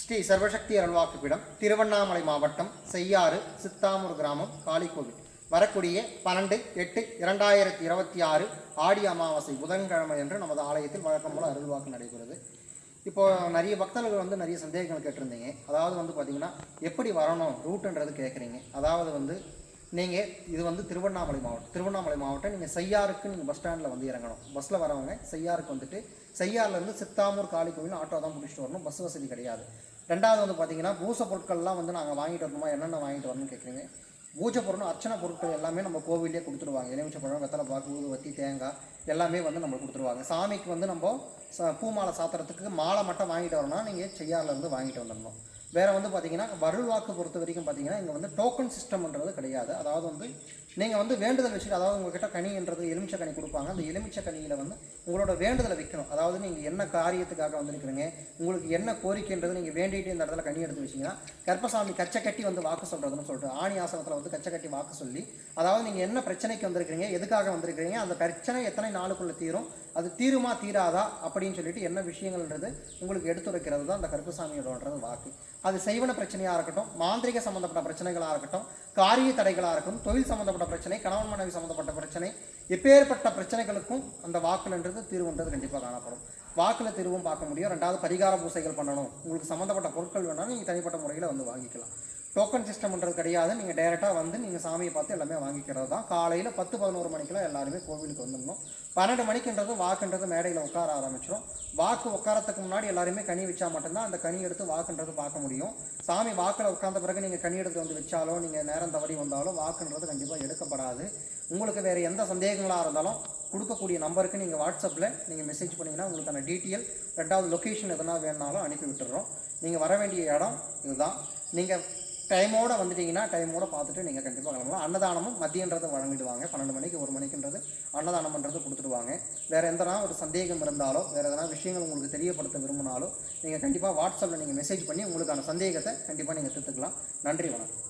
ஸ்ரீ சர்வசக்தி அருள்வாக்குப்பிடம் திருவண்ணாமலை மாவட்டம் செய்யாறு சித்தாமூர் கிராமம் காளிக்கோவில் வரக்கூடிய 12/8/2026 ஆடி அமாவாசை புதன்கிழமை என்று நமது ஆலயத்தில் வழக்கம் போல அருள்வாக்கு நடைபெறுது. இப்போது நிறைய பக்தர்கள் நிறைய சந்தேகங்கள் கேட்டிருந்தீங்க. அதாவது பார்த்திங்கன்னா எப்படி வரணும் ரூட்டுன்றது கேட்குறீங்க. அதாவது நீங்கள் இது திருவண்ணாமலை மாவட்டம் நீங்கள் செய்யாருக்கு நீங்கள் பஸ் ஸ்டாண்டில் இறங்கணும். பஸ்ஸில் வரவங்க செய்யாருக்கு செய்யாறுலேருந்து சித்தாமூர் காளிக்கோவில் ஆட்டோ தான் பிடிச்சிட்டு வரணும். பஸ் வசதி கிடையாது. ரெண்டாவது பார்த்தீங்கன்னா பூசை பொருட்கள்லாம் நாங்கள் வாங்கிட்டு வரணுமா, என்னென்ன வாங்கிட்டு வரணும்னு கேட்குறீங்க. பூஜை பொருள் அர்ச்சனை பொருட்கள் எல்லாமே நம்ம கோவிலே கொடுத்துருவாங்க. எலுமிச்சப்பழம், வெத்தலை பாக்கு, ஊதுவத்தி, தேங்காய் எல்லாமே நம்மளுக்கு கொடுத்துருவாங்க. சாமிக்கு நம்ம பூமாலை சாத்திரத்துக்கு மாலை மட்டும் வாங்கிட்டு வரணும்னா நீங்கள் செய்யாறுலேருந்து வாங்கிட்டு வந்துடணும். வேறு பார்த்தீங்கன்னா வருள்வாக்கு பொறுத்த வரைக்கும் பார்த்தீங்கன்னா இங்கே டோக்கன் சிஸ்டம்ன்றது கிடையாது. அதாவது நீங்கள் வேண்டுதல் வச்சுட்டு, அதாவது உங்கள்கிட்ட கனின்றது எலுமிச்சை கனி கொடுப்பாங்க. அந்த எலுமிச்சை கனியில் உங்களோட வேண்டுதலை வைக்கணும். அதாவது நீங்கள் என்ன காரியத்துக்காக வந்திருக்கிறீங்க, உங்களுக்கு என்ன கோரிக்கைன்றது நீங்கள் வேண்டிட்டு இந்த இடத்துல கனி எடுத்து வச்சிங்கன்னா கர்ப்பசாமி கச்சை கட்டி வாக்கு சொல்கிறதுன்னு சொல்லிட்டு ஆணி ஆசனத்தில் கச்சை கட்டி வாக்கு சொல்லி, அதாவது நீங்கள் என்ன பிரச்சனைக்கு வந்திருக்கிறீங்க, எதுக்காக வந்திருக்கிறீங்க, அந்த பிரச்சனை எத்தனை நாளுக்குள்ளே தீரும், அது தீருமா தீராதா அப்படின்னு சொல்லிட்டு என்ன விஷயங்கள்ன்றது உங்களுக்கு எடுத்துரைக்கிறது தான் அந்த கருப்பசாமியோடன்றது வாக்கு. அது செய்வன பிரச்சனையாக இருக்கட்டும், மாந்திரிக சம்மந்தப்பட்ட பிரச்சனைகளாக இருக்கட்டும், காரிய தடைகளாக இருக்கட்டும், தொழில் சம்மந்தப்பட்ட பிரச்சனை, கணவன் மனைவி சம்மந்தப்பட்ட பிரச்சனை, எப்பேற்பட்ட பிரச்சனைகளுக்கும் அந்த வாக்குன்றது தீர்வுன்றது கண்டிப்பாக காணப்படும். வாக்கில் தீர்வும் பார்க்க முடியும். ரெண்டாவது பரிகார பூசைகள் பண்ணணும், உங்களுக்கு சம்மந்தப்பட்ட பொருட்கள் வேணாலும் நீங்கள் தனிப்பட்ட முறையில் வாங்கிக்கலாம். டோக்கன் சிஸ்டம்ன்றது கிடையாது. நீங்கள் டைரெக்டாக நீங்கள் சாமியை பார்த்து எல்லாமே வாங்கிக்கிறது தான். காலையில் 10-11 மணிக்கெல்லாம் எல்லாருமே கோவிலுக்கு வந்துடணும். 12 மணிக்குன்றது வாக்குன்றது மேடையில் உட்கார ஆரம்பிச்சிடும். வாக்கு உட்காரத்துக்கு முன்னாடி எல்லாருமே கனி வச்சா மட்டும்தான் அந்த கனி எடுத்து வாக்குன்றது பார்க்க முடியும். சாமி வாக்கில் உட்கார்ந்த பிறகு நீங்கள் கனி எடுத்து வச்சாலோ, நீங்கள் நேரம் தவறி வந்தாலும் வாக்குன்றது கண்டிப்பாக எடுக்கப்படாது. உங்களுக்கு வேறு எந்த சந்தேகங்களாக இருந்தாலும் கொடுக்கக்கூடிய நம்பருக்கு நீங்கள் வாட்ஸ்அப்பில் நீங்கள் மெசேஜ் பண்ணிங்கன்னா உங்களுக்கான டீட்டெயில், ரெண்டாவது லொக்கேஷன் எதனா வேணுனாலும் அனுப்பி விட்டுறோம். நீங்கள் வர வேண்டிய இடம் இதுதான். நீங்கள் டைமோடு வந்துட்டிங்கன்னா டைமோடு பார்த்துட்டு நீங்கள் கண்டிப்பாக கிளம்பலாம். அன்னதானமும் மதியன்றது வழங்கிடுவாங்க. 12 மணிக்கு 1 மணிக்குன்றது அன்னதானம்ன்றது கொடுத்துடுவாங்க. வேறு எந்தனா ஒரு சந்தேகம் இருந்தாலோ, வேறு எதனா விஷயங்கள் உங்களுக்கு தெரியப்படுத்த விரும்பினாலோ நீங்கள் கண்டிப்பாக வாட்ஸ்அப்பில் நீங்கள் மெசேஜ் பண்ணி உங்களுக்கான சந்தேகத்தை கண்டிப்பாக நீங்கள் தீர்த்துக்கலாம். நன்றி, வணக்கம்.